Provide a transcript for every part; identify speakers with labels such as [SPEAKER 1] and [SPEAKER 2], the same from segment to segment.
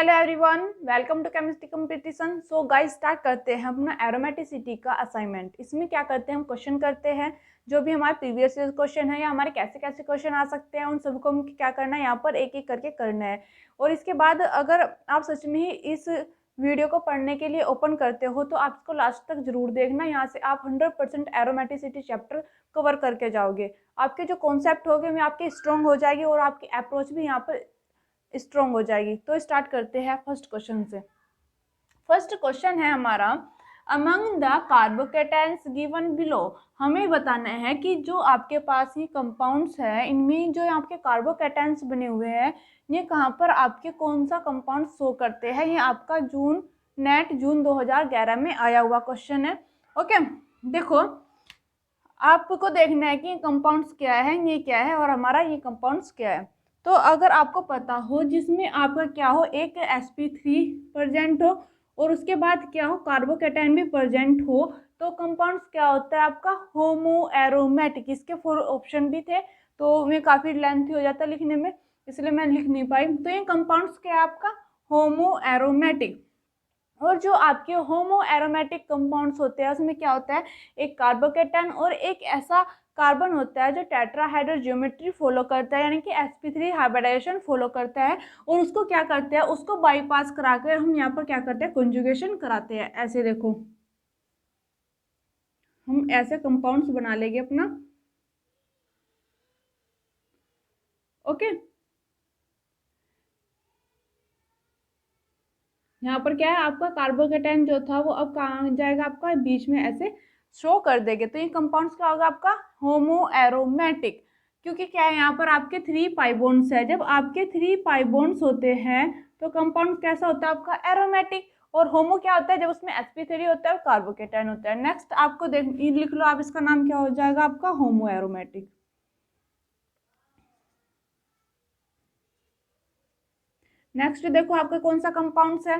[SPEAKER 1] Hello everyone, welcome to chemistry competition. So guys, start करते हैं अपना एरोमेटिसिटी का असाइनमेंट। इसमें क्या करते हैं, हम क्वेश्चन करते हैं जो भी हमारे प्रीवियस ईयर क्वेश्चन है या हमारे कैसे कैसे क्वेश्चन आ सकते हैं, उन सबको हम क्या करना है, यहाँ पर एक एक करके करना है। और इसके बाद अगर आप सच में ही इस वीडियो को पढ़ने के लिए ओपन करते हो तो आप इसको लास्ट तक जरूर देखना। यहाँ से आप 100% एरोमेटिसिटी चैप्टर कवर करके जाओगे। आपके जो कॉन्सेप्ट होंगे वे आपके स्ट्रॉन्ग हो जाएगी और आपकी अप्रोच भी यहाँ पर स्ट्रॉन्ग हो जाएगी। तो स्टार्ट करते हैं फर्स्ट क्वेश्चन से। फर्स्ट क्वेश्चन है हमारा, अमंग द कार्बोकेटायंस गिवन बिलो। हमें बताना है कि जो आपके पास ये कंपाउंड्स है, इनमें जो आपके कार्बोकेटायंस बने हुए हैं, ये कहाँ पर आपके कौन सा कंपाउंड शो करते हैं। ये आपका जून 2011 में आया हुआ क्वेश्चन है। ओके, देखो आपको देखना है कि कंपाउंड्स क्या है, ये क्या है और हमारा ये कंपाउंड्स क्या है। तो अगर आपको पता हो जिसमें आपका क्या हो, एक sp3 प्रेजेंट हो और उसके बाद क्या हो, कार्बोकेटायन भी प्रेजेंट हो, तो कंपाउंड्स क्या होता है आपका, होमो एरोमेटिक। इसके 4 ऑप्शन भी थे तो मैं काफ़ी लेंथी हो जाता लिखने में, इसलिए मैं लिख नहीं पाई। तो ये कंपाउंड्स क्या है आपका, होमो एरोमेटिक। और जो आपके होमो एरोमेटिक कंपाउंड्स होते हैं उसमें क्या होता है, एक कार्बोकेटायन और एक ऐसा कार्बन होता है जो टेट्राहाइड्रल ज्योमेट्री फॉलो करता है, यानी कि sp3 हाइब्रिडाइजेशन फॉलो करता है। और उसको क्या करते हैं, उसको बाईपास कराकर हम यहाँ पर क्या करते हैं, कॉन्जुगेशन कराते हैं। ऐसे देखो, हम ऐसे कंपाउंड्स बना लेंगे अपना। ओके, यहाँ पर क्या है, आपका कार्बोकेटायन जो था वो अब कहाँ जाएगा, आपका बीच में ऐसे शो कर देंगे। तो ये कंपाउंड्स क्या होगा आपका, होमो एरोमेटिक। क्योंकि क्या है, यहाँ पर आपके 3 पाई बॉन्ड्स है। जब आपके 3 पाई बॉन्ड्स होते हैं तो कंपाउंड कैसा होता है आपका, एरोमेटिक। और होमो क्या होता है, जब उसमें sp3 होता है और कार्बोकेटायन होता है। नेक्स्ट आपको लिख लो आप, इसका नाम क्या हो जाएगा आपका, होमो एरोमेटिक। नेक्स्ट देखो आपका कौन सा कंपाउंड्स है,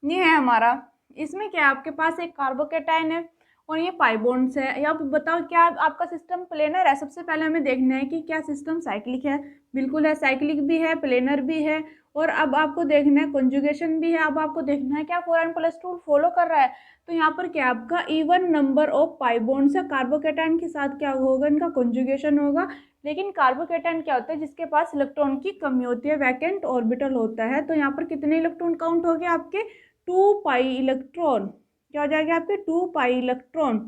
[SPEAKER 1] ये है हमारा। इसमें क्या है, आपके पास एक कार्बोकेटायन है और ये पाई बॉन्ड्स है। या आप बताओ क्या आपका सिस्टम प्लेनर है। सबसे पहले हमें देखना है कि क्या सिस्टम साइक्लिक है। बिल्कुल है, साइक्लिक भी है, प्लेनर भी है। और अब आपको देखना है कॉन्जुगेशन भी है। अब आपको देखना है क्या 4n+2 फॉलो कर रहा है। तो यहाँ पर क्या आपका even number of pi bonds है। कार्बोकेटायन के साथ क्या होगा, इनका कॉन्जुगेशन होगा। लेकिन कार्बोकेटायन क्या होता है, जिसके पास इलेक्ट्रॉन की कमी होती है, वैकेंट ऑर्बिटल होता है। तो यहाँ पर कितने इलेक्ट्रॉन काउंट हो गए आपके, 2 पाई इलेक्ट्रॉन। क्या हो जाएगा आपके, 2 pi electron,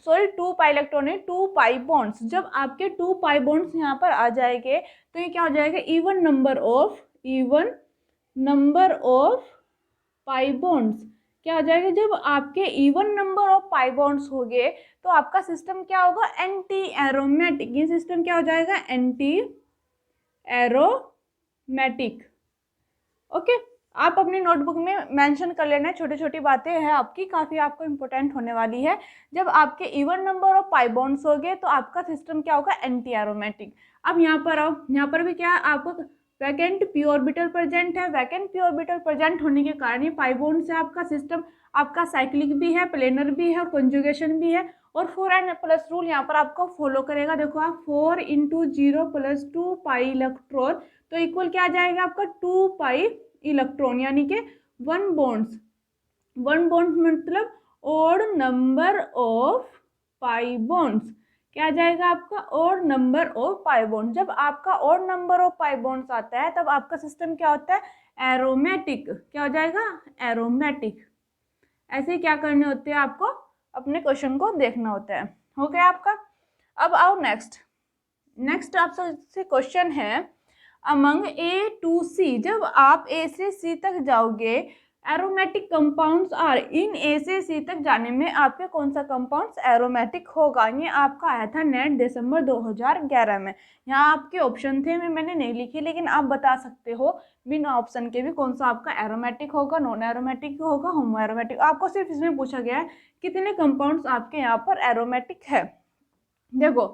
[SPEAKER 1] sorry 2 pi electron है, 2 पाई बॉन्ड्स। जब आपके 2 पाई बॉन्ड्स यहाँ पर आ जाएंगे तो ये क्या हो जाएगा, even number of pi bonds. क्या हो जाएगा, जब आपके even number of pi bonds हो गए तो आपका सिस्टम क्या होगा, एंटी एरोमेटिक। ये सिस्टम क्या हो जाएगा, एंटी एरोमेटिक। ओके, आप अपनी नोटबुक में मेंशन कर लेना, छोटी छोटी बातें हैं आपकी, काफ़ी आपको इंपॉर्टेंट होने वाली है। जब आपके even number of pi bonds हो गए तो आपका सिस्टम क्या होगा, एंटी एरोमेटिक। अब यहाँ पर आओ, यहाँ पर भी क्या है, आपको वैकेंट पी ऑर्बिटल प्रेजेंट है। वैकेंट पी ऑर्बिटल प्रेजेंट होने के कारण ये पाई बॉन्ड से आपका सिस्टम आपका साइक्लिक भी है, प्लेनर भी है और कॉन्जुगेशन भी है। और 4n+ रूल यहाँ पर आपको फॉलो करेगा। देखो आप 4 × 0 + 2 पाई इलेक्ट्रॉन, तो इक्वल क्या आ जाएगा आपका, 2 पाई इलेक्ट्रॉन, यानी कि 1 बॉन्ड्स मतलब odd number of pi bonds. क्या आ जाएगा आपका, odd number of pi bond. जब आपका odd number of pi bonds आता है तब आपका सिस्टम क्या होता है, एरोमेटिक। क्या हो जाएगा, एरोमेटिक। ऐसे ही क्या करने होते हैं आपको, अपने क्वेश्चन को देखना होता है। हो गया आपका। अब आओ नेक्स्ट आपसे क्वेश्चन है, अमंग A to C। जब आप A से C तक जाओगे, एरोमेटिक कंपाउंड्स आर, इन A से C तक जाने में आपके कौन सा कंपाउंड्स एरोमेटिक होगा। ये आपका आया था नेट दिसंबर 2011 में। यहाँ आपके ऑप्शन थे, मैंने नहीं लिखी, लेकिन आप बता सकते हो बिना ऑप्शन के भी कौन सा आपका एरोमेटिक होगा, नॉन एरोमेटिक होगा, होमो एरोमेटिक। आपको सिर्फ इसमें पूछा गया है कितने कंपाउंड्स आपके यहाँ पर एरोमेटिक है। देखो,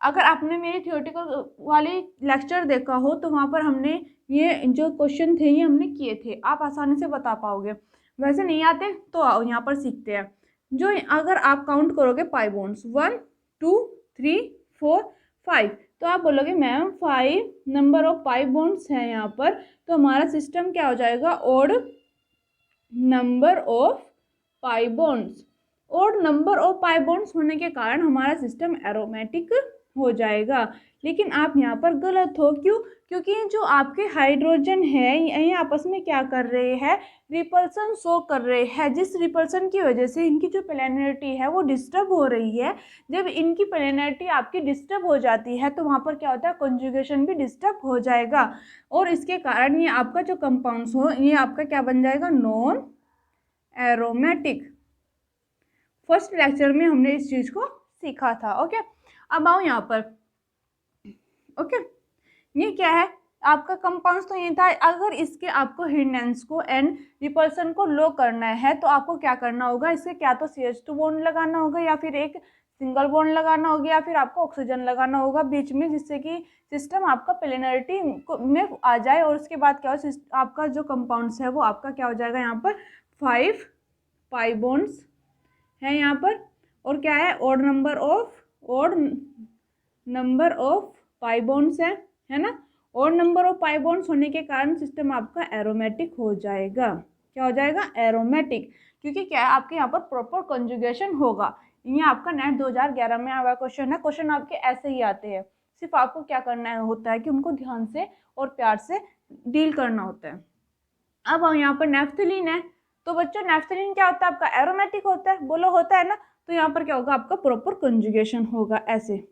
[SPEAKER 1] अगर आपने मेरी थियोरेटिकल वाली लेक्चर देखा हो तो वहाँ पर हमने ये जो क्वेश्चन थे ये हमने किए थे, आप आसानी से बता पाओगे। वैसे नहीं आते तो आओ यहाँ पर सीखते हैं। जो अगर आप काउंट करोगे पाई बॉन्ड्स 1 2 3 4 5, तो आप बोलोगे ma'am 5 number of pi bonds हैं यहाँ पर, तो हमारा सिस्टम क्या हो जाएगा, odd number of pi bonds. Odd number of pi bonds होने के कारण हमारा सिस्टम एरोमेटिक हो जाएगा। लेकिन आप यहाँ पर गलत हो, क्यों? क्योंकि जो आपके हाइड्रोजन है ये आपस में क्या कर रहे हैं, रिपल्सन शो कर रहे हैं, जिस रिपल्सन की वजह से इनकी जो पोलैरिटी है वो डिस्टर्ब हो रही है। जब इनकी पोलैरिटी आपकी डिस्टर्ब हो जाती है तो वहाँ पर क्या होता है, कॉन्जुगेशन भी डिस्टर्ब हो जाएगा, और इसके कारण ये आपका जो कंपाउंड्स हो ये आपका क्या बन जाएगा, नॉन एरोमेटिक। फर्स्ट लेक्चर में हमने इस चीज़ को सीखा था। ओके, अब आओ यहाँ पर। ओके, ये क्या है, आपका कंपाउंड्स तो ये था। अगर इसके आपको हिंडेंस को एंड रिपल्सन को लो करना है तो आपको क्या करना होगा, इसके क्या तो CH2 बॉन्ड लगाना होगा या फिर एक सिंगल बॉन्ड लगाना होगा या फिर आपको ऑक्सीजन लगाना होगा बीच में, जिससे कि सिस्टम आपका पोलैरिटी में आ जाए। और उसके बाद क्या हो, आपका जो कंपाउंड्स है वो आपका क्या हो जाएगा, यहाँ पर 5 पाई बॉन्ड्स है यहाँ पर, और क्या है, odd number of pi bonds है ना। Odd number of pi bonds होने के कारण सिस्टम आपका एरोमेटिक हो जाएगा। क्या हो जाएगा, एरोमेटिक, क्योंकि क्या है, आपके यहाँ पर प्रॉपर कंजुगेशन होगा। ये आपका नेट 2011 में आया हुआ क्वेश्चन है। क्वेश्चन आपके ऐसे ही आते हैं, सिर्फ आपको क्या करना होता है कि उनको ध्यान से और प्यार से डील करना होता है। अब यहाँ पर नेफ्थलीन है, तो बच्चों नेफ्थलीन क्या होता है, आपका एरोमेटिक होता है, बोलो होता है ना। तो यहाँ पर क्या होगा, आपका प्रॉपर कंजुगेशन होगा। ऐसे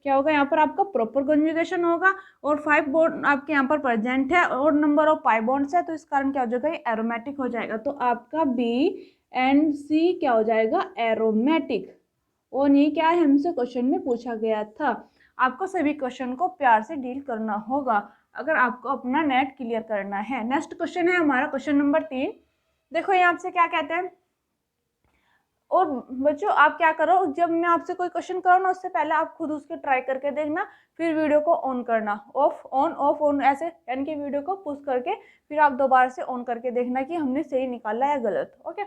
[SPEAKER 1] क्या होगा, यहाँ पर आपका प्रॉपर कंजुगेशन होगा, और 5 बॉन्ड आपके यहाँ पर प्रेजेंट है और नंबर ऑफ पाई बॉन्ड्स है, तो इस कारण क्या हो जाएगा, ये एरोमेटिक हो जाएगा। तो आपका B एंड C क्या हो जाएगा, एरोमेटिक। और ये क्या है, हमसे क्वेश्चन में पूछा गया था। आपको सभी क्वेश्चन को प्यार से डील करना होगा अगर आपको अपना नेट क्लियर करना है। नेक्स्ट क्वेश्चन है हमारा क्वेश्चन नंबर 3। देखो ये आपसे क्या कहते हैं, और बच्चों आप क्या करो, जब मैं आपसे कोई क्वेश्चन कराऊँ ना उससे पहले आप खुद उसके ट्राई करके देखना, फिर वीडियो को ऑन करना, ऑफ ऑन ऐसे, यानी कि वीडियो को पुश करके फिर आप दोबारा से ऑन करके देखना कि हमने सही निकाला या गलत। Okay,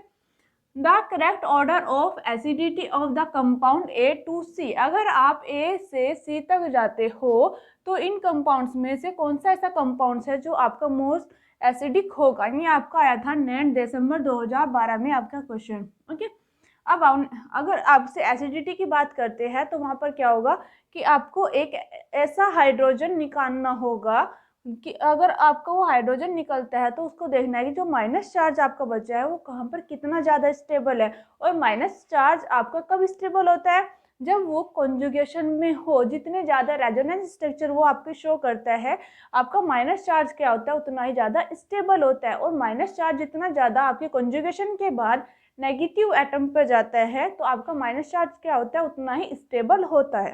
[SPEAKER 1] the correct order of acidity of the compound A to C। अगर आप A से C तक जाते हो तो इन कंपाउंड्स में से कौन सा ऐसा कंपाउंड्स है जो आपका मोस्ट एसिडिक होगा। ये आपका आया था नेट दिसंबर 2012 में आपका क्वेश्चन। ओके, अब अगर आपसे एसिडिटी की बात करते हैं तो वहाँ पर क्या होगा कि आपको एक ऐसा हाइड्रोजन निकालना होगा कि अगर आपका वो हाइड्रोजन निकलता है तो उसको देखना है कि जो माइनस चार्ज आपका बचा है वो कहाँ पर कितना ज़्यादा स्टेबल है। और माइनस चार्ज आपका कब स्टेबल होता है, जब वो कॉन्जुगेशन में हो। जितने ज़्यादा रेजोनेंस स्ट्रक्चर वो आपके शो करता है, आपका माइनस चार्ज क्या होता है उतना ही ज़्यादा स्टेबल होता है। और माइनस चार्ज जितना ज़्यादा आपके कॉन्जुगेशन के बाद नेगेटिव एटम पर जाता है तो आपका माइनस चार्ज क्या होता है उतना ही स्टेबल होता है।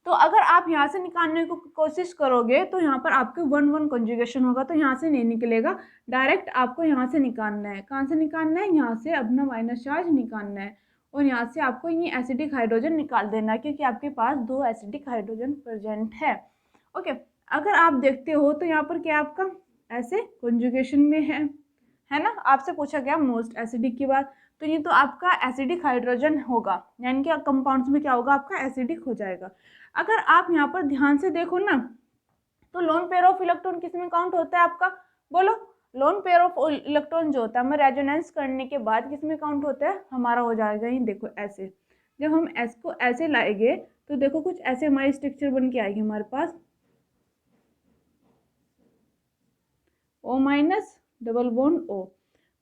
[SPEAKER 1] तो अगर आप यहाँ से निकालने को कोशिश करोगे तो यहाँ पर आपके 1-1 कॉन्जुगेशन होगा, तो यहाँ से नहीं निकलेगा, डायरेक्ट आपको यहाँ से निकालना है। कहाँ से निकालना है, यहाँ से अपना माइनस चार्ज निकालना है, और यहाँ से आपको ये एसिडिक हाइड्रोजन निकाल देना है, क्योंकि आपके पास 2 एसिडिक हाइड्रोजन प्रेजेंट है। ओके, अगर आप देखते हो तो यहाँ पर क्या आपका ऐसे कॉन्जुगेशन में है ना। आपसे पूछा गया मोस्ट एसिडिक की बात, तो ये तो आपका एसिडिक हाइड्रोजन होगा, यानी कि कंपाउंड्स में क्या होगा, आपका एसिडिक हो जाएगा। अगर आप यहाँ पर ध्यान से देखो ना तो लोन पेयर ऑफ इलेक्ट्रॉन किस में काउंट होता है आपका, बोलो। लोन पेयर ऑफ इलेक्ट्रॉन जो होता है हमें रेजोनेंस करने के बाद किस में काउंट होता है, हमारा हो जाएगा ये देखो ऐसे। जब हम एस को ऐसे लाएंगे तो देखो कुछ ऐसे हमारी स्ट्रक्चर बन के आएगी हमारे पास, O- डबल बॉन्ड O।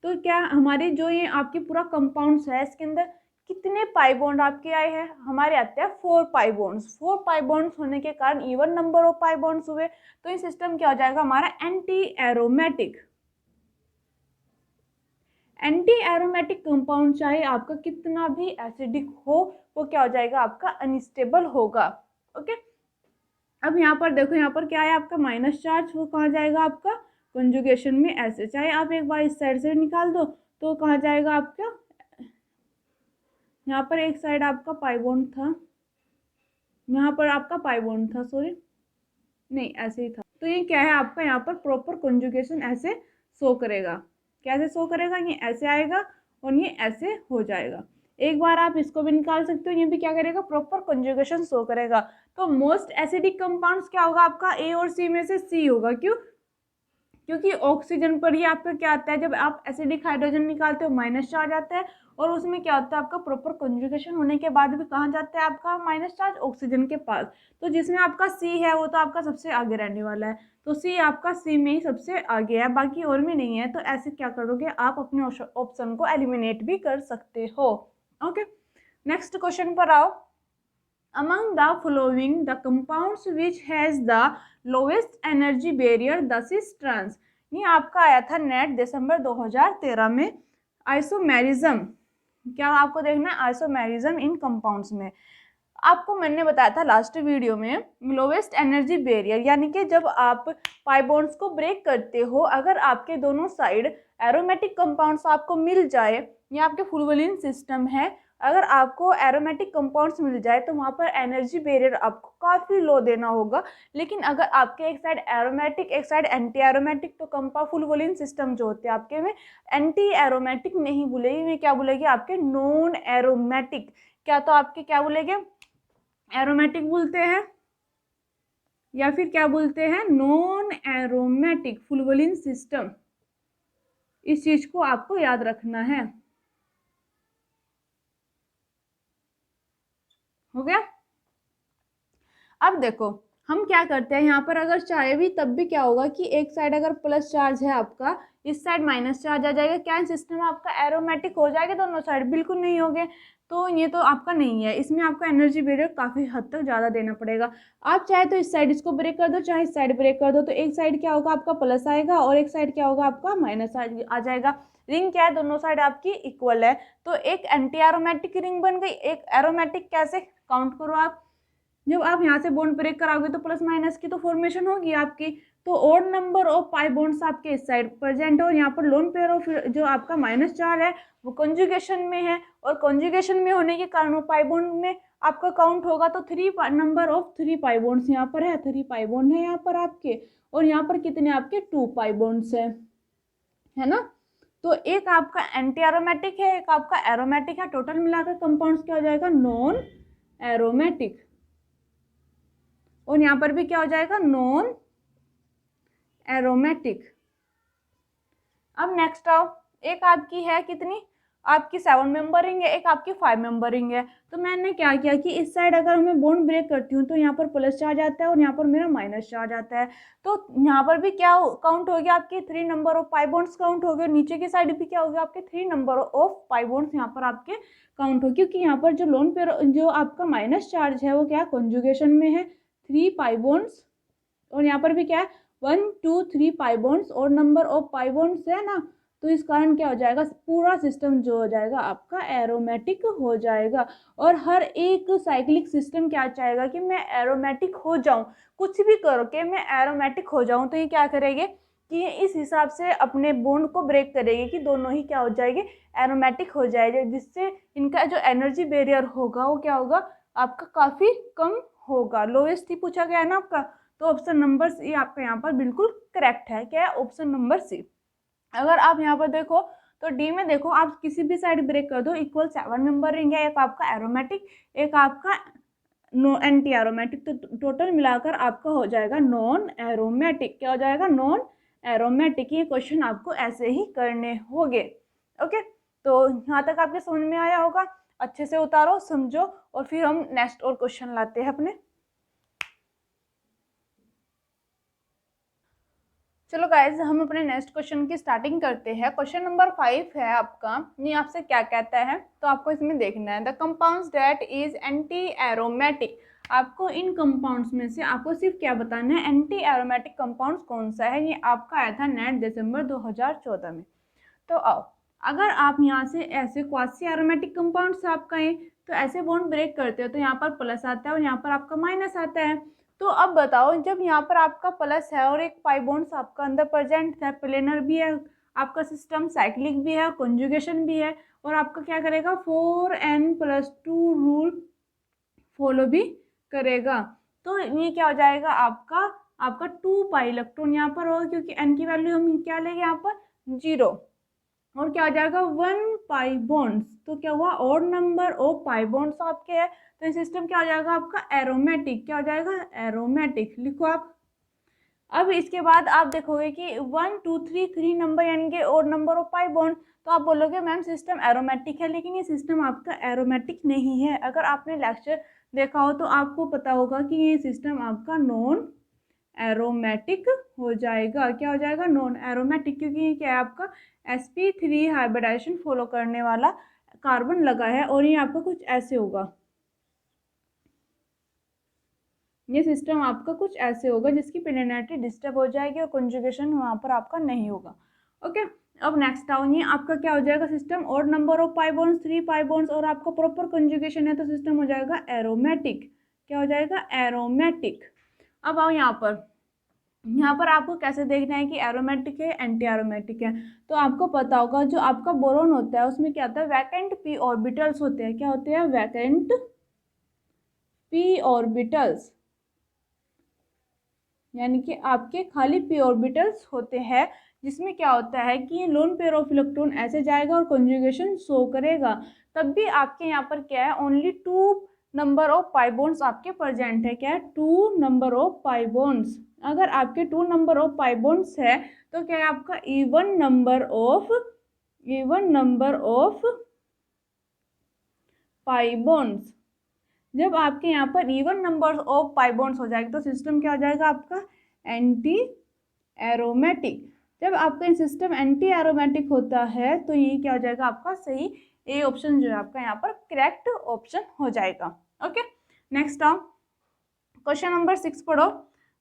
[SPEAKER 1] तो क्या हमारे जो ये आपके पूरा कंपाउंड्स है इसके अंदर कितने पाई बॉन्ड आपके आए हैं, हमारे आते हैं 4 पाई बॉन्ड्स। 4 पाई बॉन्ड्स होने के कारण even number of pi bonds हुए, तो ये सिस्टम क्या हो जाएगा हमारा, anti aromatic. Anti aromatic compound चाहे आपका कितना भी एसिडिक हो वो क्या हो जाएगा, आपका अनस्टेबल होगा। ओके, अब यहाँ पर देखो, यहाँ पर क्या है आपका माइनस चार्ज, वो कहाँ जाएगा आपका कंजुगेशन में ऐसे। चाहे आप एक बार इस साइड से निकाल दो तो कहाँ जाएगा आपका, यहाँ पर एक साइड आपका पाई बॉन्ड था, यहाँ पर आपका पाई बॉन्ड था, सॉरी नहीं ऐसे ही था। तो ये क्या है आपका यहाँ पर प्रॉपर कंजुगेशन ऐसे शो करेगा। कैसे शो करेगा, ये ऐसे आएगा और ये ऐसे हो जाएगा। एक बार आप इसको भी निकाल सकते हो, ये भी क्या करेगा, प्रॉपर कंजुगेशन शो करेगा। तो मोस्ट एसिडिक कंपाउंड्स क्या होगा आपका, ए और सी में से सी होगा। क्यों? क्योंकि ऑक्सीजन पर ही आपका क्या आता है, जब आप एसिडिक हाइड्रोजन निकालते हो माइनस चार्ज आता है, और उसमें क्या होता है आपका प्रॉपर कंजुगेशन होने के बाद भी कहाँ जाता है आपका माइनस चार्ज, ऑक्सीजन के पास। तो जिसमें आपका सी है वो तो आपका सबसे आगे रहने वाला है, तो सी आपका सी में ही सबसे आगे है, बाकी और में नहीं है। तो ऐसे क्या करोगे आप, अपने ऑप्शन को एलिमिनेट भी कर सकते हो। ओके, नेक्स्ट क्वेश्चन पर आओ। Among the following, the compounds which has the lowest energy barrier, thus is trans। ये आपका आया था नेट दिसंबर 2013 में। आइसोमेरिज्म, क्या आपको देखना है, आइसोमेरिज्म इन कंपाउंड्स में। आपको मैंने बताया था लास्ट वीडियो में, लोवेस्ट एनर्जी बैरियर यानी कि जब आप पाई बॉन्ड्स को ब्रेक करते हो, अगर आपके दोनों साइड एरोमेटिक कंपाउंड्स आपको मिल जाए, ये आपके फुलवलिन सिस्टम है, अगर आपको एरोमेटिक कंपाउंड्स मिल जाए तो वहाँ पर एनर्जी बैरियर आपको काफ़ी लो देना होगा। लेकिन अगर आपके एक साइड एरोमेटिक एक साइड एंटी एरोमेटिक, तो कंपाउंड फुलवलिन सिस्टम जो होते हैं आपके में एंटी एरोमेटिक नहीं बोलेगी, में क्या बोलेगी आपके नॉन एरोमेटिक। क्या तो आपके क्या बोलेंगे, एरोमेटिक बोलते हैं या फिर क्या बोलते हैं, नॉन एरोमेटिक फुलवलिन सिस्टम। इस चीज को आपको याद रखना है। हो गया? अब देखो हम क्या करते हैं यहाँ पर, अगर चाहे भी तब भी क्या होगा कि एक साइड अगर प्लस चार्ज है आपका, इस साइड माइनस चार्ज आ जाएगा, क्या सिस्टम आपका एरोमेटिक हो जाएगा दोनों साइड? बिल्कुल नहीं होगे। तो ये तो आपका नहीं है, इसमें आपका एनर्जी बैरियर काफ़ी हद तक ज़्यादा देना पड़ेगा। आप चाहे तो इस साइड इसको ब्रेक कर दो, चाहे इस साइड ब्रेक कर दो, तो एक साइड क्या होगा आपका प्लस आएगा और एक साइड क्या होगा आपका माइनस आ जाएगा। रिंग क्या है, दोनों साइड आपकी इक्वल है, तो एक एंटी एरोमेटिक रिंग बन गई, एक एरोमेटिक। कैसे काउंट करो आप, जब आप यहाँ से बॉन्ड ब्रेक कराओगे तो प्लस माइनस की तो फॉर्मेशन होगी आपकी। तो odd number of pi bonds आपके इस साइड प्रेजेंट हो, यहाँ पर लोन पेयर ऑफ जो आपका माइनस चार है वो कंजुगेशन में है, और कंजुगेशन में होने के कारण वो पाई बॉन्ड में आपका काउंट होगा। तो नंबर ऑफ 3 पाई बॉन्ड्स यहाँ पर है, 3 पाई बॉन्ड है यहाँ पर आपके, और यहाँ पर कितने आपके 2 पाई बॉन्ड्स है ना। तो एक आपका एंटी एरोमेटिक है, एक आपका एरोमेटिक है, टोटल मिलाकर कंपाउंड्स क्या हो जाएगा, नॉन एरोमेटिक। और यहाँ पर भी क्या हो जाएगा, नॉन एरोमेटिक। अब नेक्स्ट आओ, एक आपकी है कितनी, आपकी 7 मेंबर रिंग है, एक आपकी 5 मेंबर रिंग है। तो मैंने क्या किया कि इस साइड अगर मैं बॉन्ड ब्रेक करती हूँ तो यहाँ पर प्लस चार्ज आता है और यहाँ पर मेरा माइनस चार्ज आता है। तो यहाँ पर भी क्या काउंट हो गया आपके 3 number of pi bonds count हो गए, नीचे की साइड भी क्या हो गया आपके 3 नंबर ऑफ पाई बॉन्ड्स यहाँ पर आपके काउंट हो, क्योंकि यहाँ पर जो लोन पे जो आपका माइनस चार्ज है वो क्या कंजुगेशन में है 3 पाई बॉन्ड्स, और यहाँ पर भी क्या है 1 2 3 पाई बॉन्ड्स और नंबर ऑफ पाई बॉन्ड्स है ना। तो इस कारण क्या हो जाएगा, पूरा सिस्टम जो हो जाएगा आपका एरोमेटिक हो जाएगा। और हर एक साइक्लिक सिस्टम क्या चाहेगा कि मैं एरोमेटिक हो जाऊं, कुछ भी करो कि मैं एरोमेटिक हो जाऊं। तो ये क्या करेंगे कि ये इस हिसाब से अपने बॉन्ड को ब्रेक करेंगे कि दोनों ही क्या हो जाएंगे, एरोमेटिक हो जाएंगे, जिससे इनका जो एनर्जी बैरियर होगा वो क्या होगा आपका काफ़ी कम होगा। लोएस्ट ही पूछा गया है ना आपका, तो ऑप्शन नंबर सी आपका यहाँ पर बिल्कुल करेक्ट है। क्या है, ऑप्शन नंबर सी। अगर आप यहाँ पर देखो तो डी में देखो, आप किसी भी साइड ब्रेक कर दो, इक्वल 7 मेंबर रिंग है, एक आपका एरोमेटिक एक आपका नो एंटी एरोमेटिक, तो टोटल मिलाकर आपका हो जाएगा नॉन एरोमेटिक। क्या हो जाएगा, नॉन एरोमेटिक। ये क्वेश्चन आपको ऐसे ही करने होंगे। ओके, तो यहाँ तक आपके समझ में आया होगा, अच्छे से उतारो समझो, और फिर हम नेक्स्ट और क्वेश्चन लाते हैं अपने। चलो गाइज, हम अपने नेक्स्ट क्वेश्चन की स्टार्टिंग करते हैं। क्वेश्चन नंबर 5 है आपका, ये आपसे क्या कहता है, तो आपको इसमें देखना है the compounds that is anti aromatic. आपको इन कंपाउंड्स में से आपको सिर्फ क्या बताना है, एंटी एरोमेटिक कंपाउंड्स कौन सा है। ये आपका आया था नेट दिसंबर 2014 में। तो आओ, अगर आप यहाँ से ऐसे क्वासी एरोमेटिक कंपाउंड्स आपका है, तो ऐसे बॉन्ड ब्रेक करते हो तो यहाँ पर प्लस आता है और यहाँ पर आपका माइनस आता है। तो अब बताओ, जब यहाँ पर आपका प्लस है और एक पाई बॉन्ड्स आपका अंदर प्रेजेंट है, प्लेनर भी है आपका सिस्टम, साइक्लिक भी है, कंजुगेशन भी है, और आपका क्या करेगा 4n+2 रूल फॉलो भी करेगा। तो ये क्या हो जाएगा आपका 2 पाई इलेक्ट्रॉन यहाँ पर होगा, क्योंकि n की वैल्यू हम क्या लेंगे यहाँ पर 0। और क्या हो जाएगा 1 पाई बॉन्ड्स, तो क्या हुआ odd number of pi bonds आपके है, तो ये सिस्टम क्या हो जाएगा आपका एरोमेटिक, क्या हो जाएगा एरोमेटिक, लिखो आप। अब इसके बाद आप देखोगे कि 1 2 3 3 नंबर यानी कि और नंबर ऑफ पाई बॉन्ड, तो आप बोलोगे मैम सिस्टम एरोमेटिक है, लेकिन ये सिस्टम आपका एरोमेटिक नहीं है। अगर आपने लेक्चर देखा हो तो आपको पता होगा कि ये सिस्टम आपका नॉन एरोमेटिक हो जाएगा। क्या हो जाएगा नॉन एरोमेटिक, क्योंकि ये क्या है आपका sp3 हाइब्रिडाइजेशन फॉलो करने वाला कार्बन लगा है, और ये आपका कुछ ऐसे होगा, ये सिस्टम आपका कुछ ऐसे होगा जिसकी पेनिनेटी डिस्टर्ब हो जाएगी और कंजुगेशन वहाँ पर आपका नहीं होगा। ओके, अब नेक्स्ट डाउन ये आपका क्या हो जाएगा सिस्टम और number of pi bonds 3 pi bonds और आपका प्रॉपर कंजुगेशन है, तो सिस्टम हो जाएगा एरोमेटिक। क्या हो जाएगा एरोमेटिक। अब आओ यहाँ पर आपको कैसे देखना है कि एरोमेटिक है एंटी एरोमेटिक है, तो आपको पता होगा जो आपका बोरोन होता है उसमें क्या होता है वैकेंट पी ऑर्बिटल्स होते हैं। क्या होते हैं वैकेंट पी ऑर्बिटल्स, यानी कि आपके खाली पी ऑर्बिटल्स होते हैं, जिसमें क्या होता है कि ये लोन पेयर ऑफ इलेक्ट्रॉन ऐसे जाएगा और कंजुगेशन शो करेगा। तब भी आपके यहाँ पर क्या है only 2 number of pi bonds आपके प्रेजेंट है। क्या है 2 नंबर ऑफ पाई बॉन्ड्स। अगर आपके 2 नंबर ऑफ पाई बॉन्ड्स है तो क्या है आपका even number of pi bonds. जब आपके यहाँ पर even number of pi bonds हो जाएगा तो सिस्टम क्या हो जाएगा आपका एंटी एरोमेटिक। जब आपका सिस्टम एंटी एरोमेटिक होता है तो ये क्या हो जाएगा आपका सही, ए ऑप्शन जो है आपका यहाँ पर करेक्ट ऑप्शन हो जाएगा। ओके, नेक्स्ट आओ क्वेश्चन नंबर 6 पढ़ो।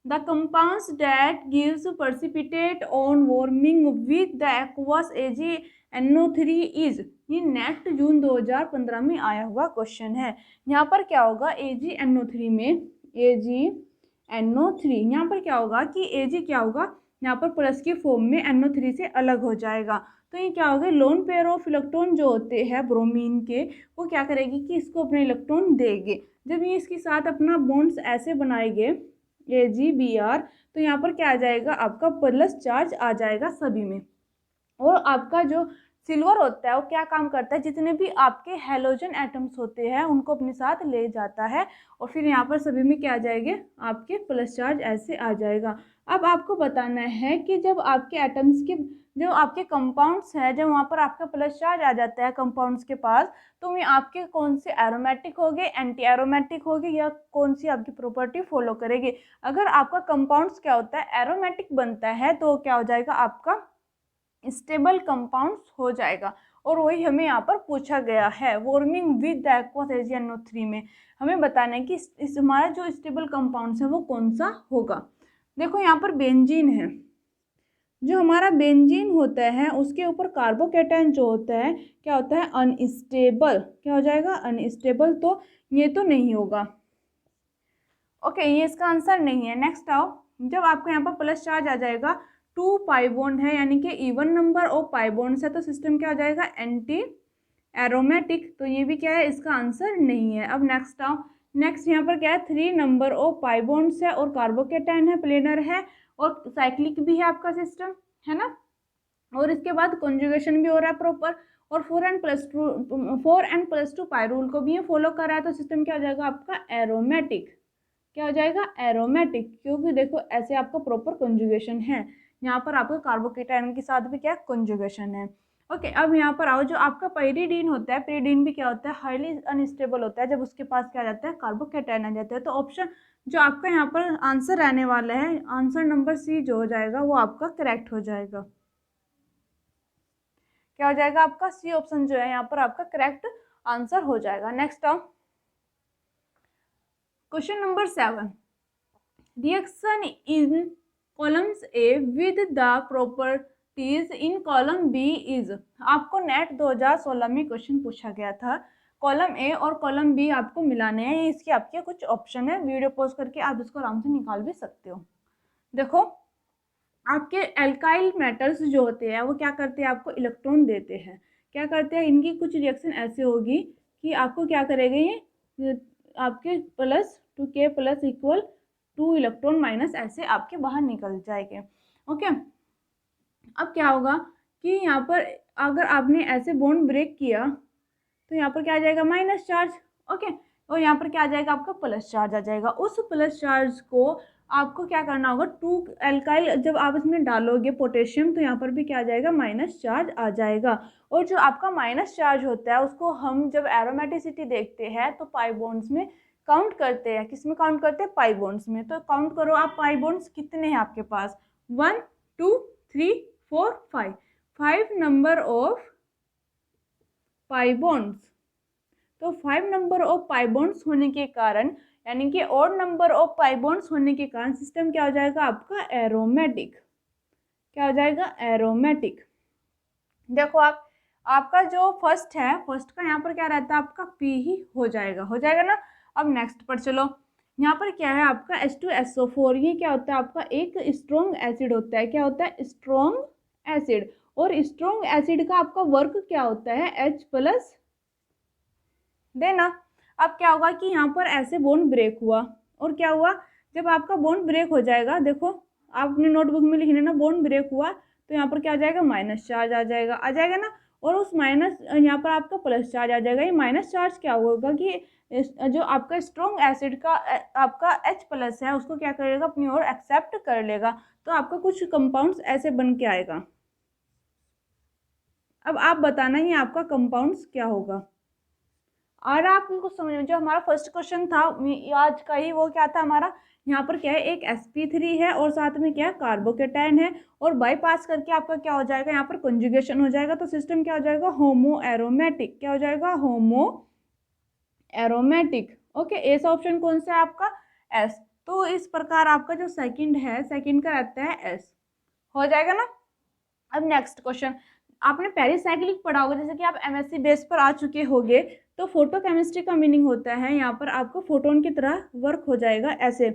[SPEAKER 1] The compounds that gives precipitate on warming with the aqueous AgNO3 is, ये नेक्स्ट जून 2015 में आया हुआ क्वेश्चन है। यहाँ पर क्या होगा AgNO3 में AgNO3 यहाँ पर क्या होगा कि Ag क्या होगा यहाँ पर प्लस की फॉर्म में NO3 से अलग हो जाएगा, तो ये क्या होगा लोन पेयर ऑफ इलेक्ट्रॉन जो होते हैं ब्रोमीन के, वो क्या करेगी कि इसको अपने इलेक्ट्रॉन देंगे। जब ये इसके साथ अपना बॉन्ड्स ऐसे बनाएंगे AgBr, तो यहाँ पर क्या आ जाएगा आपका प्लस चार्ज आ जाएगा सभी में। और आपका जो सिल्वर होता है वो क्या काम करता है जितने भी आपके हेलोजन एटम्स होते हैं उनको अपने साथ ले जाता है, और फिर यहाँ पर सभी में क्या आ जाएंगे आपके प्लस चार्ज ऐसे आ जाएगा। अब आपको बताना है कि जब आपके एटम्स के जो आपके कंपाउंड्स हैं जब वहाँ पर आपका प्लस चार्ज आ जाता है कंपाउंड्स के पास, तो ये आपके कौन से एरोमेटिक होंगे एंटी एरोमेटिक होंगे या कौन सी आपकी प्रॉपर्टी फॉलो करेगी। अगर आपका कंपाउंड्स क्या होता है एरोमेटिक बनता है तो क्या हो जाएगा आपका स्टेबल कंपाउंड्स हो जाएगा, और वही हमें यहाँ पर पूछा गया है warming with the aqueous AgNO3 में हमें बताना है कि इस हमारा जो स्टेबल कंपाउंड्स है वो कौन सा होगा। देखो यहाँ पर बेंजीन है, जो हमारा बेंजीन होता है उसके ऊपर कार्बोकेटायन जो होता है क्या होता है अनस्टेबल। क्या हो जाएगा अनस्टेबल, तो ये तो नहीं होगा। ओके, ये इसका आंसर नहीं है। नेक्स्ट आओ, जब आपको यहाँ पर प्लस चार्ज आ जाएगा 2 पाई बॉन्ड है यानी कि even number of pi bonds है, तो सिस्टम क्या हो जाएगा एंटी एरोमेटिक, तो ये भी क्या है इसका आंसर नहीं है। अब नेक्स्ट आओ, नेक्स्ट यहाँ पर क्या है 3 नंबर ऑफ पाई बॉन्ड्स है और कार्बोकेटायन है प्लेनर है और साइक्लिक भी है आपका सिस्टम है ना, और इसके बाद कॉन्जुगेशन भी हो रहा है प्रॉपर, और 4n+2 पाई रूल को भी ये फॉलो कर रहा है, तो सिस्टम क्या हो जाएगा आपका एरोमेटिक। क्या हो जाएगा एरोमेटिक, क्योंकि देखो ऐसे आपका प्रॉपर कॉन्जुगेशन है, यहाँ पर आपका कार्बोकेटायन के साथ भी क्या कॉन्जुगेशन है। ओके, अब यहाँ पर आओ, जो आपका पाइरीडीन होता है पाइरीडीन भी क्या होता है हाईली अनस्टेबल होता है जब उसके पास क्या आ जाता है कार्बोकेटायन आ जाता है, तो ऑप्शन जो आपका यहाँ पर आंसर आने वाला है आंसर नंबर सी जो हो जाएगा वो आपका करेक्ट हो जाएगा। क्या हो जाएगा आपका सी ऑप्शन जो है यहाँ पर आपका करेक्ट आंसर हो जाएगा। नेक्स्ट आओ question number 7, reaction in columns A with the properties in column B is. आपको नेट 2016 में क्वेश्चन पूछा गया था, कॉलम ए और कॉलम बी आपको मिलाने हैं, इसके आपके कुछ ऑप्शन है, वीडियो पॉज करके आप इसको आराम से निकाल भी सकते हो। देखो आपके एल्काइल मेटल्स जो होते हैं वो क्या करते हैं आपको इलेक्ट्रॉन देते हैं, क्या करते हैं इनकी कुछ रिएक्शन ऐसे होगी कि आपको क्या करेगा ये आपके +2k = 2 इलेक्ट्रॉन माइनस ऐसे आपके बाहर निकल जाएंगे। ओके, अब क्या होगा कि यहाँ पर अगर आपने ऐसे बॉन्ड ब्रेक किया तो यहाँ पर क्या आ जाएगा, माइनस चार्ज। ओके, और यहाँ पर क्या आ जाएगा, आपका प्लस चार्ज आ जाएगा। उस प्लस चार्ज को आपको क्या करना होगा, 2 एल्काइल जब आप इसमें डालोगे पोटेशियम, तो यहाँ पर भी क्या आ जाएगा, माइनस चार्ज आ जाएगा। और जो आपका माइनस चार्ज होता है उसको हम जब एरोमेटिसिटी देखते हैं तो पाई बॉन्ड्स में काउंट करते हैं। किस में काउंट करते हैं, पाई बॉन्ड्स में। तो काउंट करो आप, पाई बॉन्ड्स कितने हैं आपके पास, 1 2 3 4 5, 5 नंबर ऑफ पाई बॉन्ड्स। तो 5 नंबर ऑफ पाई बॉन्ड्स होने के कारण, यानी कि और नंबर ऑफ पाई बॉन्ड्स होने के कारण सिस्टम क्या हो जाएगा आपका, एरोमेटिक। क्या हो जाएगा, एरोमेटिक। देखो आप, आपका जो फर्स्ट है, फर्स्ट का यहाँ पर क्या रहता है, आपका पी ही हो जाएगा ना। अब नेक्स्ट पर चलो, यहाँ पर क्या है आपका H2SO4। ये क्या होता है आपका, एक स्ट्रॉन्ग एसिड होता है। क्या होता है, स्ट्रॉन्ग एसिड। और स्ट्रॉन्ग एसिड का आपका वर्क क्या होता है, H+ देना। अब क्या होगा कि यहाँ पर ऐसे बॉन्ड ब्रेक हुआ, और क्या हुआ, जब आपका बॉन्ड ब्रेक हो जाएगा, देखो आप अपने नोटबुक में लिख लेना, बॉन्ड ब्रेक हुआ तो यहाँ पर क्या आ जाएगा, माइनस चार्ज आ जाएगा ना। और उस माइनस, यहाँ पर आपका प्लस चार्ज आ जाएगा। ये माइनस चार्ज क्या होगा कि जो आपका स्ट्रॉन्ग एसिड का आपका H+ है उसको क्या करेगा, अपनी ओर एक्सेप्ट कर लेगा। तो आपका कुछ कंपाउंड्स ऐसे बन के आएगा। अब आप बताना ये आपका कंपाउंड्स क्या होगा। और आप उनको समझ में, जो हमारा फर्स्ट क्वेश्चन था आज का ही, वो क्या था हमारा, यहाँ पर क्या है, एक sp3 है और साथ में क्या है, कार्बोकेटाइन है, और बाईपास करके आपका क्या हो जाएगा, यहाँ पर कंजुगेशन हो जाएगा। तो सिस्टम क्या हो जाएगा, होमो एरोमेटिक। क्या हो जाएगा, होमो एरोमेटिक। ओके, ऐसा ऑप्शन कौन सा है आपका, एस। तो इस प्रकार आपका जो सेकंड है, सेकंड का रहता है एस। हो जाएगा ना। अब नेक्स्ट क्वेश्चन, आपने पेरिसाइक्लिक पढ़ा होगा, जैसे कि आप एमएससी बेस पर आ चुके होंगे। तो फोटो केमिस्ट्री का मीनिंग होता है, यहाँ पर आपको फोटोन की तरह वर्क हो जाएगा ऐसे।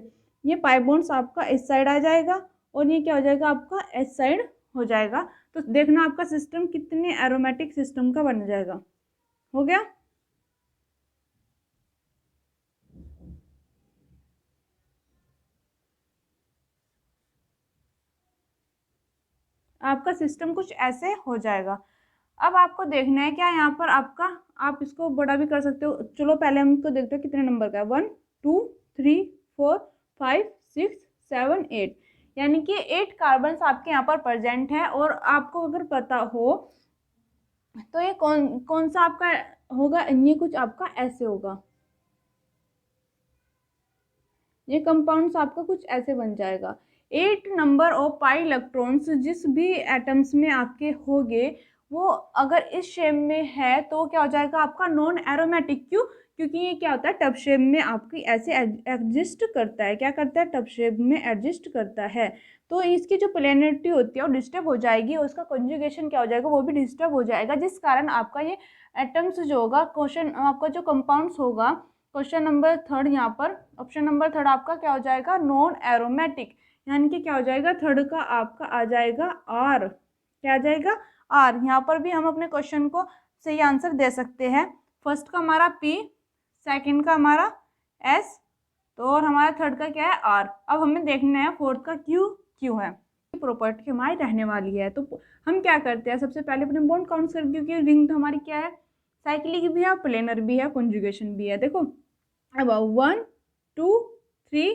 [SPEAKER 1] ये पाई बॉन्ड्स आपका इस साइड आ जाएगा, और ये क्या हो जाएगा आपका इस साइड हो जाएगा। तो देखना आपका सिस्टम कितने एरोमेटिक सिस्टम का बन जाएगा। हो गया। आपका सिस्टम कुछ ऐसे हो जाएगा। अब आपको देखना है क्या, यहाँ पर आपका, आप इसको बड़ा भी कर सकते हो। चलो पहले हम इसको देखते हैं कितने नंबर का है, 1 2 3 4 5 6 7 8, यानी कि 8 कार्बन्स आपके यहाँ पर प्रेजेंट है। और आपको अगर पता हो तो ये कौन कौन सा आपका होगा, ये कुछ आपका ऐसे होगा। ये कंपाउंड्स आपका कुछ ऐसे बन जाएगा। 8 नंबर ऑफ पाई इलेक्ट्रॉन्स जिस भी एटम्स में आपके होंगे, वो अगर इस शेप में है तो क्या हो जाएगा आपका, नॉन एरोमेटिक। क्यों, क्योंकि ये क्या होता है, टब शेप में आपकी ऐसे एडजस्ट करता है। क्या करता है, टब शेप में एडजस्ट करता है। तो इसकी जो प्लेनरिटी होती है वो डिस्टर्ब हो जाएगी, और उसका कंजुगेशन क्या हो जाएगा, वो भी डिस्टर्ब हो जाएगा, जिस कारण आपका ये एटम्स जो होगा, क्वेश्चन आपका जो कंपाउंड्स होगा, क्वेश्चन नंबर थर्ड, यहाँ पर ऑप्शन नंबर थर्ड आपका क्या हो जाएगा, नॉन एरोमेटिक। यानी कि क्या हो जाएगा, थर्ड का आपका आ जाएगा आर। क्या आ जाएगा, आर। यहाँ पर भी हम अपने क्वेश्चन को सही आंसर दे सकते हैं। फर्स्ट का हमारा पी, सेकंड का हमारा एस, तो और हमारा थर्ड का क्या है, आर। अब हमें देखना है फोर्थ का क्यू क्यों है। प्रॉपर्टी हमारी रहने वाली है, तो हम क्या करते हैं, सबसे पहले अपने बॉन्ड काउंट कर, क्योंकि रिंग तो हमारी क्या है, साइक्लिक भी है, प्लेनर भी है, कॉन्जुगेशन भी है। देखो अब 1 2 3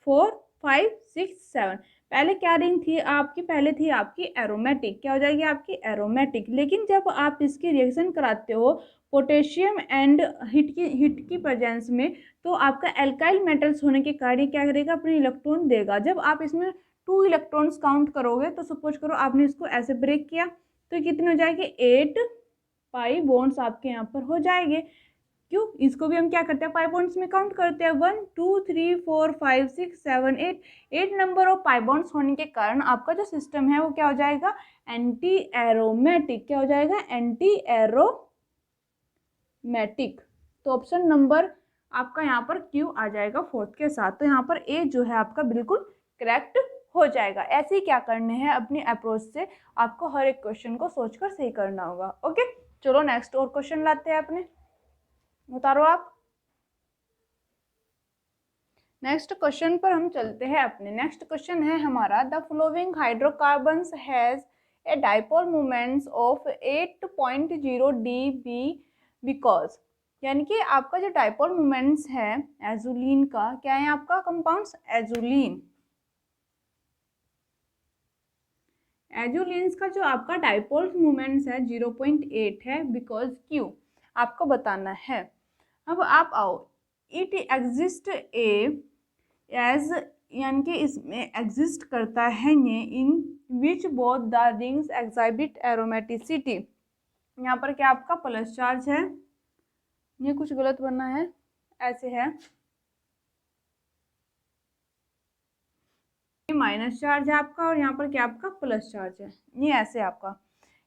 [SPEAKER 1] 4 5 6 7, पहले क्या रिंग थी आपकी, पहले थी आपकी एरोमेटिक। क्या हो जाएगी आपकी, एरोमेटिक। लेकिन जब आप इसकी रिएक्शन कराते हो पोटेशियम एंड हीट की प्रेजेंस में, तो आपका एल्काइल मेटल्स होने के कारण क्या करेगा, अपने इलेक्ट्रॉन देगा। जब आप इसमें 2 इलेक्ट्रॉन्स काउंट करोगे, तो सपोज करो आपने इसको ऐसे ब्रेक किया, तो कितने हो जाएंगे, 8 पाई बॉन्ड्स आपके यहाँ पर हो जाएंगे। क्यों, इसको भी हम क्या करते हैं, पाई बॉन्ड्स में काउंट करते हैं, 1 2 3 4 5 6 7 8। 8 नंबर ऑफ पाई बॉन्ड्स होने के कारण आपका जो सिस्टम है वो क्या हो जाएगा, एंटी एरोमेटिक। क्या हो जाएगा, एंटी एरोमेटिक। तो ऑप्शन नंबर आपका यहाँ पर क्यू आ जाएगा फोर्थ के साथ। तो यहाँ पर ए जो है आपका बिल्कुल करेक्ट हो जाएगा। ऐसे ही क्या करने हैं, अपनी अप्रोच से आपको हर एक क्वेश्चन को सोचकर सही करना होगा। ओके, चलो नेक्स्ट और क्वेश्चन लाते हैं अपने, उतारो आप। नेक्स्ट क्वेश्चन पर हम चलते हैं अपने। नेक्स्ट क्वेश्चन है हमारा, the flowing hydrocarbons has a dipole moments of 8.0 dB because, यानी कि आपका जो डाइपोल मोमेंट्स है एजुलिन का, क्या है आपका कंपाउंड्स एजुलिन, एजुलिन्स का जो आपका डाइपोल मोमेंट्स है 0.8 है, बिकॉज क्यों आपको बताना है। अब आप आओ, इट एग्जिस्ट ए एज, यानी कि इसमें एग्जिस्ट करता है ये, in which both the rings exhibit aromaticity, यहाँ पर क्या आपका प्लस चार्ज है, ये कुछ गलत बना है, ऐसे है, ये माइनस चार्ज है आपका और यहाँ पर क्या आपका प्लस चार्ज है, ये ऐसे आपका,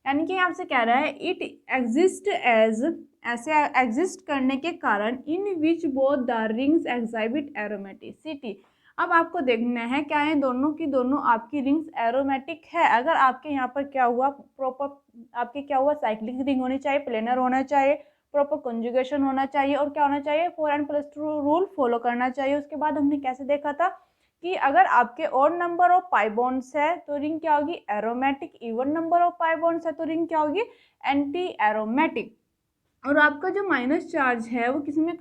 [SPEAKER 1] यानी कि आपसे कह रहा है इट एग्जिस्ट एज, ऐसे एग्जिस्ट करने के कारण, in which both the rings exhibit aromaticity. अब आपको देखना है क्या है, दोनों की दोनों आपकी रिंग्स एरोमेटिक है। अगर आपके यहाँ पर क्या हुआ, प्रॉपर आपके क्या हुआ, साइक्लिक रिंग होनी चाहिए, प्लेनर होना चाहिए, प्रॉपर कंजुगेशन होना चाहिए, और क्या होना चाहिए, 4n+2 रूल फॉलो करना चाहिए। उसके बाद हमने कैसे देखा था कि अगर आपके और नंबर ऑफ पाई बॉन्ड्स है तो रिंग क्या होगी, aromatic, even number of pi bonds है तो रिंग क्या होगी, एंटी एरोमेटिक। और आपका जो माइनस चार्ज है वो किस में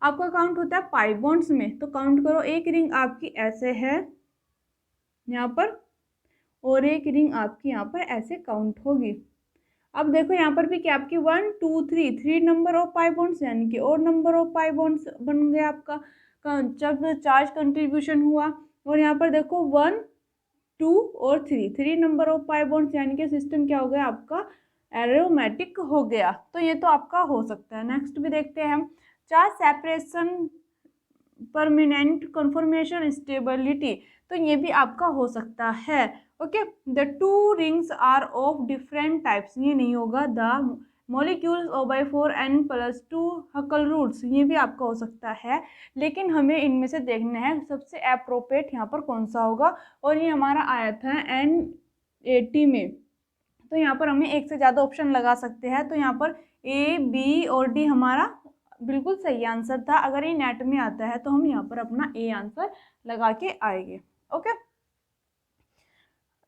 [SPEAKER 1] आपका काउंट होता है, पाई बॉन्ड्स में। तो काउंट करो, एक रिंग आपकी ऐसे है यहाँ पर, और एक रिंग आपकी यहाँ पर ऐसे काउंट होगी। अब देखो यहाँ पर भी क्या आपकी 1 2 3 नंबर ऑफ पाई बॉन्ड्स, यानी कि और नंबर ऑफ पाई बॉन्ड्स बन गया आपका जब चार्ज कंट्रीब्यूशन हुआ। और यहाँ पर देखो 1 2 और 3 नंबर ऑफ पाई बॉन्ड्स, यानी कि सिस्टम क्या हो गया आपका, एरोमेटिक हो गया। तो ये तो आपका हो सकता है। नेक्स्ट भी देखते हैं हम, charge separation, permanent confirmation, stability, तो ये भी आपका हो सकता है। Okay, the two rings are of different types, ये नहीं होगा, द मॉलिक्यूल्स O/4n+2 हकल रूट्स, ये भी आपका हो सकता है। लेकिन हमें इनमें से देखना है सबसे अप्रोप्रिएट यहाँ पर कौन सा होगा, और ये हमारा आया था N80 में। तो यहाँ पर हमें एक से ज़्यादा ऑप्शन लगा सकते हैं। तो यहाँ पर A, B और D हमारा बिल्कुल सही आंसर था। अगर ये नेट में आता है तो हम यहाँ पर अपना A आंसर लगा के आएंगे। ओके,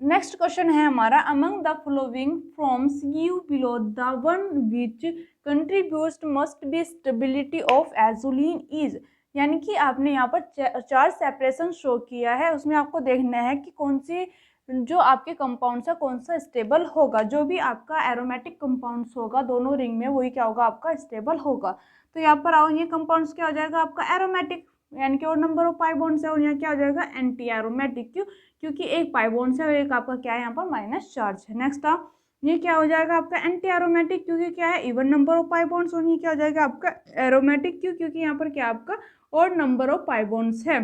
[SPEAKER 1] नेक्स्ट क्वेश्चन है हमारा, among the following firms give below the one which contributes must be stability of azulene is, यानी कि आपने यहाँ पर चार्ज सेपरेशन शो किया है, उसमें आपको देखना है कि कौन सी जो आपके कंपाउंड्स है कौन सा स्टेबल होगा। जो भी आपका एरोमेटिक कंपाउंड्स होगा दोनों रिंग में, वही क्या होगा आपका स्टेबल होगा। तो यहाँ पर आओ, ये कंपाउंड्स क्या हो जाएगा आपका एरोमेटिक, यानी कि और नंबर ऑफ पाई बॉन्ड्स है, और यहाँ क्या हो जाएगा एंटी एरोमेटिक। क्यों, क्योंकि एक पाई बॉन्ड्स है और एक आपका क्या है यहाँ पर माइनस चार्ज है। नेक्स्ट आप, ये क्या हो जाएगा आपका एंटी एरोमेटिक, क्योंकि क्या है even number of pi bonds, और ये क्या हो जाएगा आपका एरोमेटिक। क्यों, क्योंकि यहाँ पर क्या आपका और नंबर ऑफ पाई बॉन्ड्स है।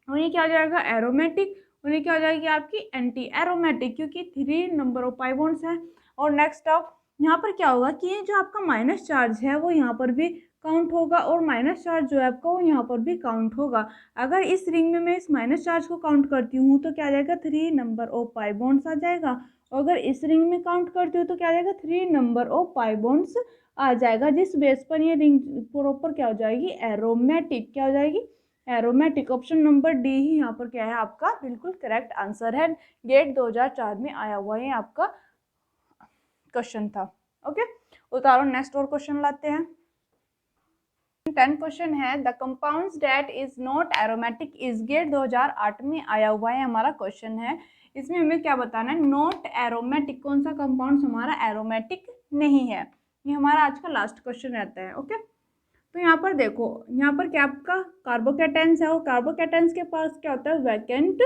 [SPEAKER 1] और ये क्या हो जाएगा एरोमेटिक, और ये क्या हो जाएगी आपकी एंटी एरोमेटिक, क्योंकि 3 नंबर ऑफ पाई बॉन्ड्स है। और नेक्स्ट आप, यहाँ पर क्या होगा कि ये जो आपका माइनस चार्ज है वो यहाँ पर भी काउंट होगा, और माइनस चार्ज जो है आपका वो यहाँ पर भी काउंट होगा। अगर इस रिंग में मैं इस माइनस चार्ज को काउंट करती हूँ तो क्या आ जाएगा, 3 नंबर ऑफ पाई बॉन्ड्स आ जाएगा। और अगर इस रिंग में काउंट करती हूँ तो क्या आ जाएगा, 3 नंबर ऑफ पाई बॉन्ड्स आ जाएगा, जिस बेस पर ये रिंग प्रॉपर क्या हो जाएगी, एरोमेटिक, क्या हो जाएगी एरोमेटिक। ऑप्शन नंबर डी ही यहाँ पर क्या है आपका बिल्कुल करेक्ट आंसर है। गेट 2004 में आया हुआ ये आपका क्वेश्चन था। ओके, उतारो नेक्स्ट और क्वेश्चन लाते हैं। 10 क्वेश्चन है, the compounds that is not aromatic is, GATE 2008 में आया हुआ है हमारा क्वेश्चन है। इसमें हमें क्या बताना है, नॉट एरोमेटिक, कौन सा कंपाउंड हमारा एरोमेटिक नहीं है। ये हमारा आज का लास्ट क्वेश्चन रहता है। ओके, तो यहाँ पर देखो, यहाँ पर क्या आपका कार्बोकैटायंस है, और कार्बोकैटायंस के पास क्या होता है, वैकेंट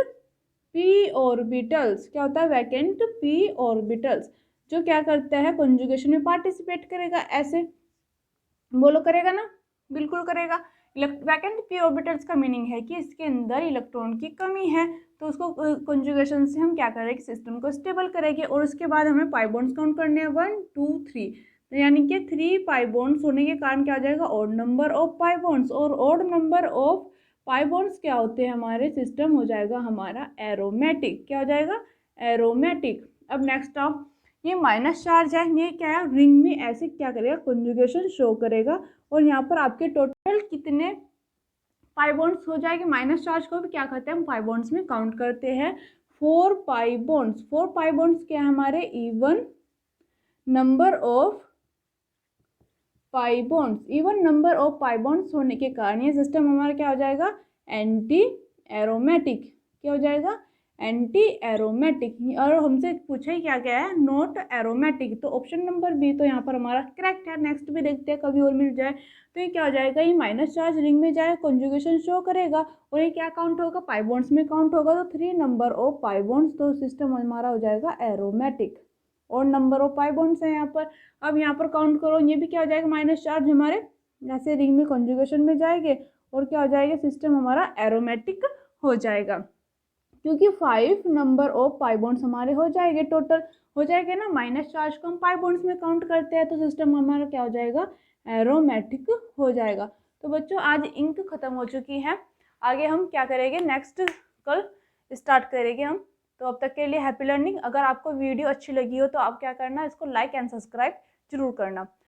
[SPEAKER 1] पी ऑर्बिटल्स, क्या होता है वैकेंट पी ऑर्बिटल्स, जो क्या करता है कंजुगेशन में पार्टिसिपेट करेगा। ऐसे बोलो, करेगा ना, बिल्कुल करेगा। वैकेंट पी ऑर्बिटल्स का मीनिंग है कि इसके अंदर इलेक्ट्रॉन की कमी है, तो उसको कंजुगेशन से हम क्या करेंगे, सिस्टम को स्टेबल करेंगे। और उसके बाद हमें पाई बॉन्ड्स काउंट करने हैं 1 2 3, यानी कि 3 पाई बॉन्ड्स होने के कारण क्या आ जाएगा, odd number of pi bonds. और odd number of pi bonds क्या होते हैं हमारे, सिस्टम हो जाएगा हमारा एरोमेटिक, क्या हो जाएगा एरोमेटिक। अब नेक्स्ट आप, ये माइनस चार्ज है, ये क्या है रिंग में ऐसे क्या करेगा, कंजुगेशन शो करेगा। और यहाँ पर आपके टोटल कितने पाई बॉन्ड्स हो जाएंगे, माइनस चार्ज को भी क्या करते हैं हम पाई बॉन्ड्स में काउंट करते हैं 4 पाई बॉन्ड्स, 4 पाई बॉन्ड्स क्या है हमारे, even number of pi bonds, even number of pi bonds होने के कारण ये सिस्टम हमारा क्या हो जाएगा, एंटी एरोमेटिक। क्या हो जाएगा, एंटी एरोमेटिक। और हमसे पूछा ही क्या क्या है, नॉट एरोमेटिक, तो ऑप्शन नंबर बी तो यहाँ पर हमारा करेक्ट है। नेक्स्ट भी देखते हैं, कभी और मिल जाए तो ये क्या हो जाएगा, ये माइनस चार्ज रिंग में जाए, कॉन्जुगेशन शो करेगा और ये क्या काउंट होगा, पाई बॉन्ड्स में काउंट होगा, तो 3 नंबर ऑफ पाई बॉन्ड्स, तो सिस्टम हमारा हो जाएगा एरोमेटिक। और नंबर ऑफ पाई बॉन्ड्स है यहाँ पर। अब यहाँ पर काउंट करो, ये भी क्या हो जाएगा, माइनस चार्ज हमारे जैसे रिंग में कॉन्जुगेशन में जाएंगे और क्या हो जाएगा, सिस्टम हमारा एरोमेटिक हो जाएगा, क्योंकि 5 नंबर ऑफ पाई बॉन्ड्स हमारे हो जाएंगे, टोटल हो जाएगा ना। माइनस चार्ज को हम पाई बॉन्ड्स में काउंट करते हैं तो सिस्टम हमारा क्या हो जाएगा, एरोमेटिक हो जाएगा। तो बच्चों आज इंक खत्म हो चुकी है, आगे हम क्या करेंगे, नेक्स्ट कल स्टार्ट करेंगे हम। तो अब तक के लिए हैप्पी लर्निंग। अगर आपको वीडियो अच्छी लगी हो तो आप क्या करना, इसको लाइक एंड सब्सक्राइब जरूर करना।